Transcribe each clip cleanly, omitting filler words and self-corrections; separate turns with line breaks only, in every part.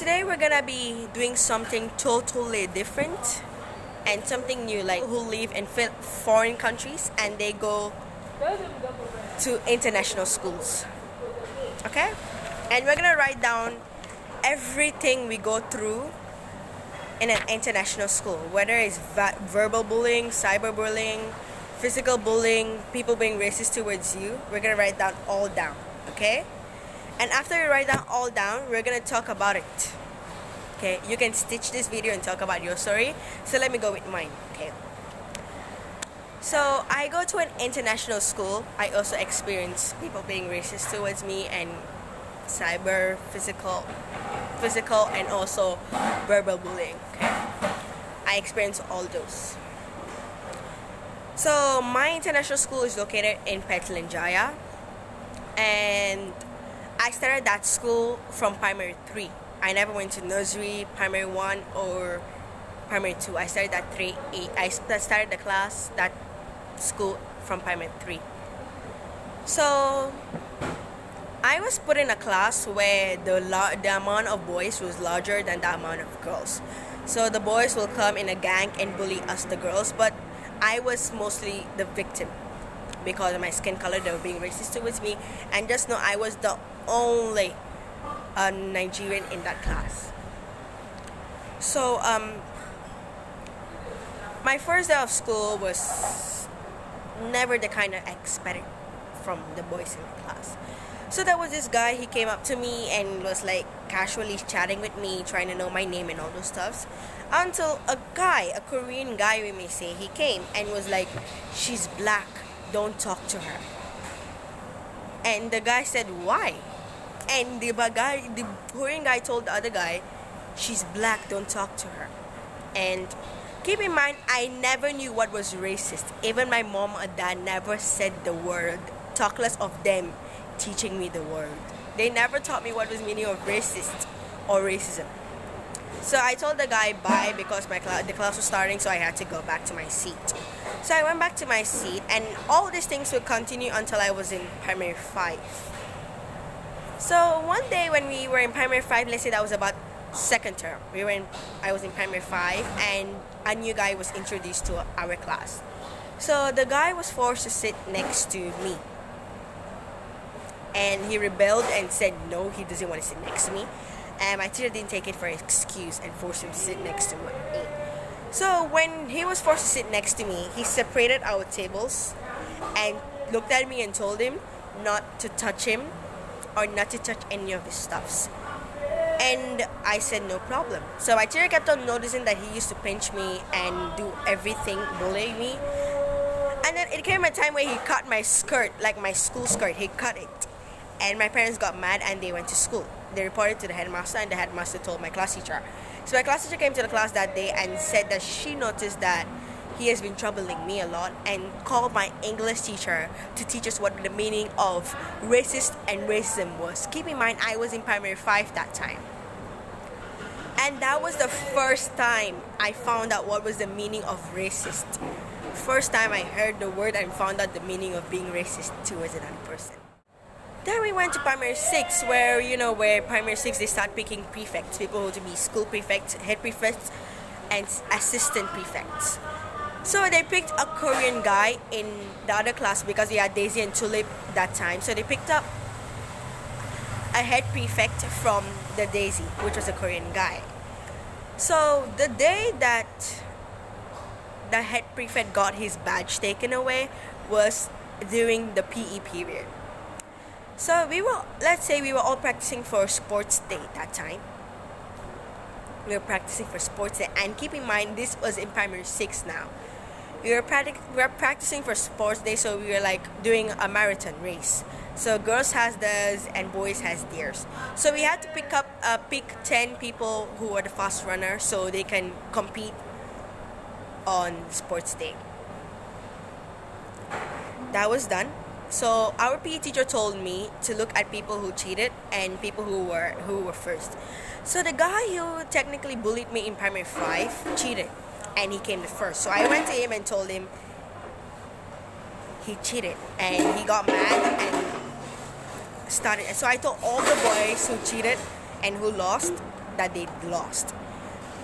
Today we're gonna be doing something totally different and something new, like who live in foreign countries and they go to international schools. Okay? And we're gonna write down everything we go through in an international school, whether it's verbal bullying, cyberbullying, physical bullying, people being racist towards you. We're gonna write down all down, okay? And after we write down all down, we're gonna talk about it. Okay, you can stitch this video and talk about your story. So let me go with mine. Okay. So I go to an international school. I also experience people being racist towards me and physical, and also verbal bullying. Okay. I experience all those. So my international school is located in Petlanjaya, and I started that school from primary 3. I never went to nursery, primary 1, or primary 2. I started at 3. I started that school from primary 3. So I was put in a class where the amount of boys was larger than the amount of girls. So the boys will come in a gang and bully us, the girls, but I was mostly the victim because of my skin color. They were being racist towards me, and just know I was the only Nigerian in that class. So my first day of school was never the kind I expected from the boys in the class. So there was this guy, he came up to me and was like casually chatting with me, trying to know my name and all those stuffs, until a Korean guy, we may say, he came and was like, "She's black, don't talk to her." And the guy said, "Why?" And the Korean guy told the other guy, "She's black, don't talk to her." And keep in mind, I never knew what was racist. Even my mom or dad never said the word, talk less of them teaching me the word. They never taught me what was meaning of racist or racism. So I told the guy bye because the class was starting, so I had to go back to my seat. So I went back to my seat, and all these things would continue until I was in primary 5. So one day when we were in primary 5, let's say that was about second term, I was in primary 5, and a new guy was introduced to our class. So the guy was forced to sit next to me, and he rebelled and said no, he doesn't want to sit next to me. And my teacher didn't take it for an excuse and forced him to sit next to me. So when he was forced to sit next to me, he separated our tables and looked at me and told him not to touch him or not to touch any of his stuffs. And I said no problem. So my teacher kept on noticing that he used to pinch me and do everything, bullying me. And then it came a time where he cut my skirt, like my school skirt, he cut it. And my parents got mad and they went to school. They reported to the headmaster, and the headmaster told my class teacher. So my class teacher came to the class that day and said that she noticed that he has been troubling me a lot, and called my English teacher to teach us what the meaning of racist and racism was. Keep in mind, I was in primary 5 that time. And that was the first time I found out what was the meaning of racist. First time I heard the word and found out the meaning of being racist towards another person. Then we went to primary 6, where primary 6 they start picking prefects, people who to be school prefects, head prefects, and assistant prefects. So they picked a Korean guy in the other class because we had Daisy and Tulip that time. So they picked up a head prefect from the Daisy, which was a Korean guy. So the day that the head prefect got his badge taken away was during the PE period. So we were all practicing for sports day that time. We were practicing for sports day, and keep in mind, this was in primary 6 now. We were practicing for sports day, so we were like doing a marathon race. So girls has theirs and boys has theirs. So we had to pick 10 people who were the fast runners so they can compete on sports day. That was done. So our PE teacher told me to look at people who cheated and people who were first. So the guy who technically bullied me in primary 5 cheated, and he came the first. So I went to him and told him he cheated, and he got mad and started. So I told all the boys who cheated and who lost that they lost.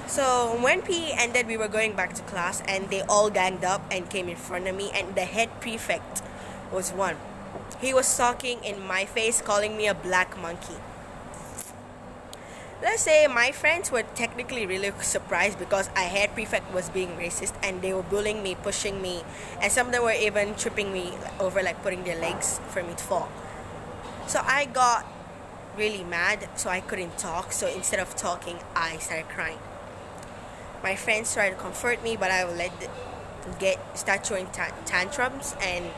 So when PE ended, we were going back to class, and they all ganged up and came in front of me, and the head prefect was one. He was talking in my face, calling me a black monkey. Let's say my friends were technically really surprised because a head prefect was being racist, and they were bullying me, pushing me, and some of them were even tripping me over, like putting their legs for me to fall. So I got really mad, so I couldn't talk. So instead of talking, I started crying. My friends tried to comfort me, but I would start throwing tantrums. And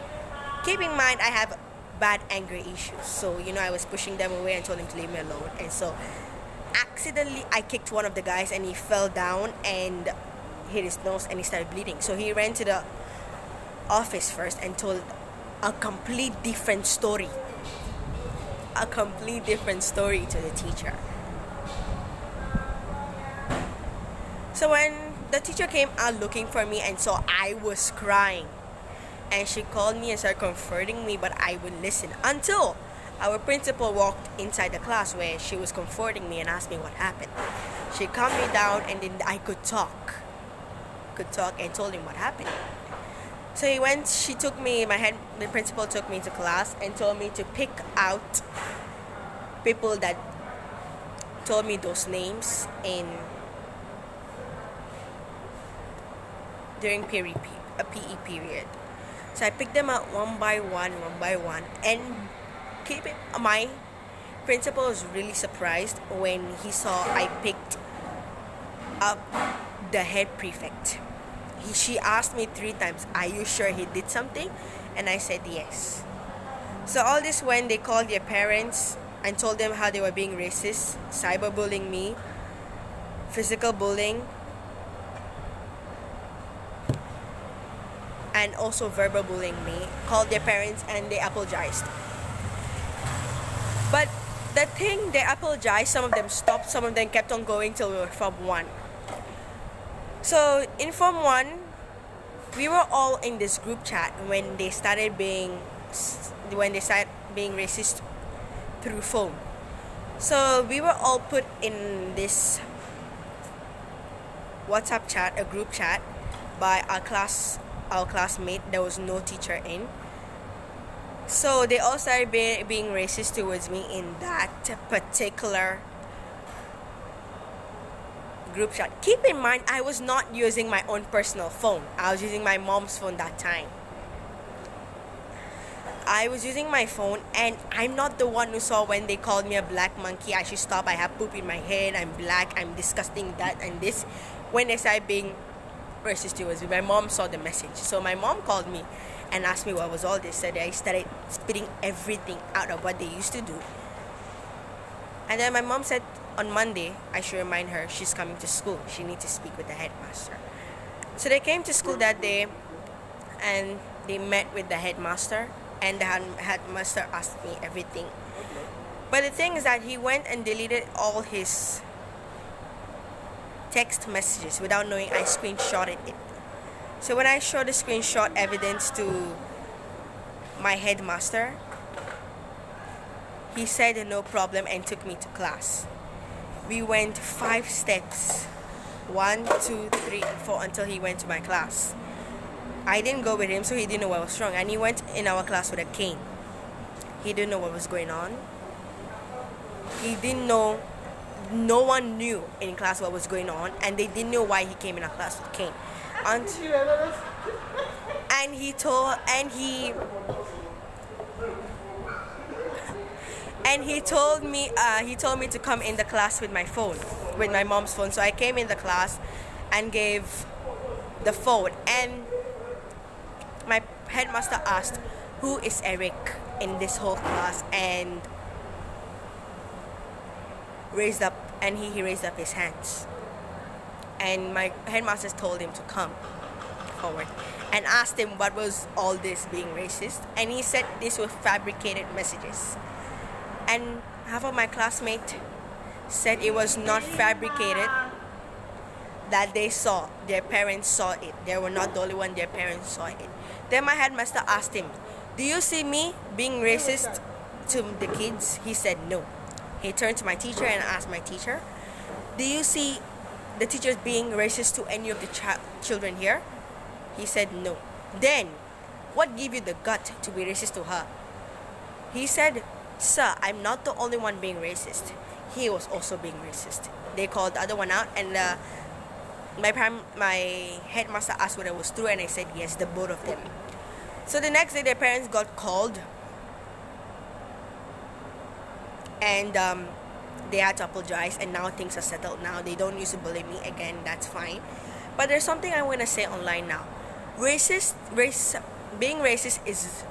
keep in mind, I have bad anger issues. So I was pushing them away and told them to leave me alone. And so accidentally, I kicked one of the guys, and he fell down and hit his nose, and he started bleeding. So he ran to the office first and told a complete different story to the teacher. So when the teacher came out looking for me, and so I was crying, and she called me and started comforting me, but I wouldn't listen until our principal walked inside the class where she was comforting me and asked me what happened. She calmed me down, and then I could talk and told him what happened. So the principal took me to class and told me to pick out people that told me those names during a PE period. So I picked them out one by one, and my principal was really surprised when he saw I picked up the head prefect. She asked me 3 times, "Are you sure he did something?" And I said yes. So all this when they called their parents and told them how they were being racist, cyberbullying me, physical bullying, and also verbal bullying me, called their parents, and they apologized. But the thing, they apologized, some of them stopped, some of them kept on going till we were Form 1. So in Form 1, we were all in this group chat when they started being racist through phone. So we were all put in this WhatsApp chat, a group chat, by our classmate. There was no teacher in. So they all started being racist towards me in that particular group chat. Keep in mind, I was not using my own personal phone. I was using my mom's phone that time. I was using my phone, and I'm not the one who saw when they called me a black monkey. I should stop. I have poop in my head. I'm black. I'm disgusting. That and this. When they started being racist towards me, my mom saw the message. So my mom called me and asked me what was all this. So I started spitting everything out of what they used to do. And then my mom said on Monday, I should remind her she's coming to school. She needs to speak with the headmaster. So they came to school that day, and they met with the headmaster. And the headmaster asked me everything. But the thing is that he went and deleted all his text messages without knowing. I screenshotted it. So when I showed the screenshot evidence to my headmaster, he said no problem and took me to class. We went 5 steps, 1, 2, 3, and 4, until he went to my class. I didn't go with him, so he didn't know what was wrong. And he went in our class with a cane. He didn't know what was going on. He didn't know. No one knew in class what was going on, and they didn't know why he came in our class with a cane. And he told me to come in the class with my phone, with my mom's phone. So I came in the class and gave the phone, and my headmaster asked, "Who is Eric in this whole class?" And he raised up his hands. And my headmaster told him to come forward and asked him what was all this being racist. And he said these were fabricated messages. And half of my classmates said it was not fabricated, that they saw, their parents saw it. They were not the only one, their parents saw it. Then my headmaster asked him, "Do you see me being racist to the kids?" He said no. He turned to my teacher and asked my teacher, do you see the teachers being racist to any of the children here? He said no. Then, what gave you the gut to be racist to her? He said, sir, I'm not the only one being racist. He was also being racist. They called the other one out, and my headmaster asked whether it was true, and I said yes, the both of them. So the next day, their parents got called, and they had to apologize, and now things are settled. Now they don't used to believe me again. That's fine. But there's something I want to say online now. Being racist is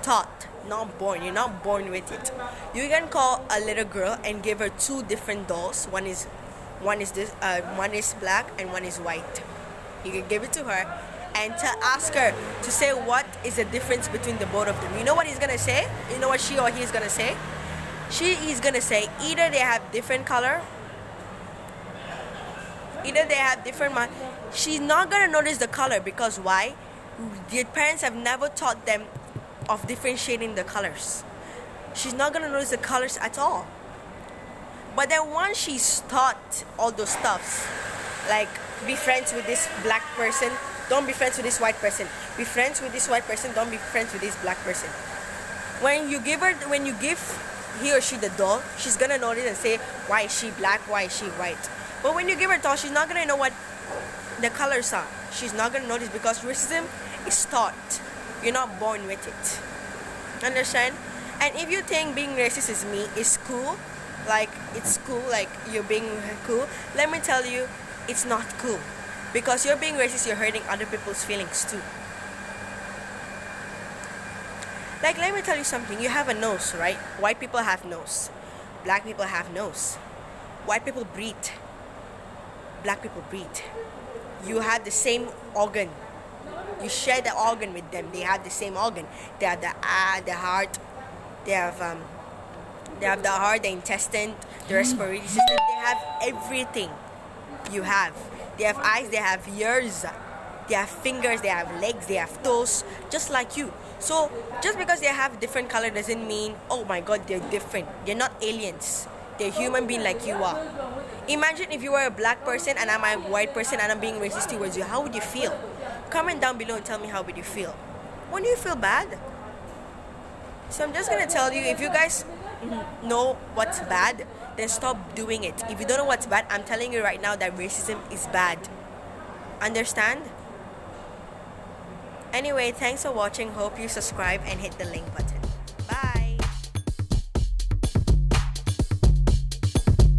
taught, not born. You're not born with it. You can call a little girl and give her two different dolls. One is black and one is white. You can give it to her and to ask her to say what is the difference between the both of them. You know what he's gonna say? You know what she or he is gonna say? She is gonna say either they have different color, either they have different mind. She's not gonna notice the color because why? Their parents have never taught them of differentiating the colors. She's not gonna notice the colors at all. But then once she's taught all those stuffs, like be friends with this black person, don't be friends with this white person. Be friends with this white person, don't be friends with this black person. When you give he or she the doll, she's gonna notice and say, why is she black, why is she white? But when you give her a doll, she's not gonna know what the colors are. She's not gonna notice because racism is taught. You're not born with it. Understand? And if you think being racist is cool, like it's cool, like you're being cool, let me tell you, it's not cool. Because you're being racist, you're hurting other people's feelings too. Like, let me tell you something. You have a nose, right? White people have nose. Black people have nose. White people breathe. Black people breathe. You have the same organ. You share the organ with them. They have the same organ. They have the heart. They have the heart, the intestine, the respiratory system. They have everything you have. They have eyes. They have ears. They have fingers. They have legs. They have toes, just like you. So just because they have different color doesn't mean, oh my God, they're different. They're not aliens. They're human being like you are. Imagine if you were a black person and I'm a white person and I'm being racist towards you. How would you feel? Comment down below and tell me how would you feel. Wouldn't you feel bad? So I'm just gonna tell you, if you guys know what's bad, then stop doing it. If you don't know what's bad, I'm telling you right now that racism is bad. Understand? Anyway, thanks for watching. Hope you subscribe and hit the link button. Bye.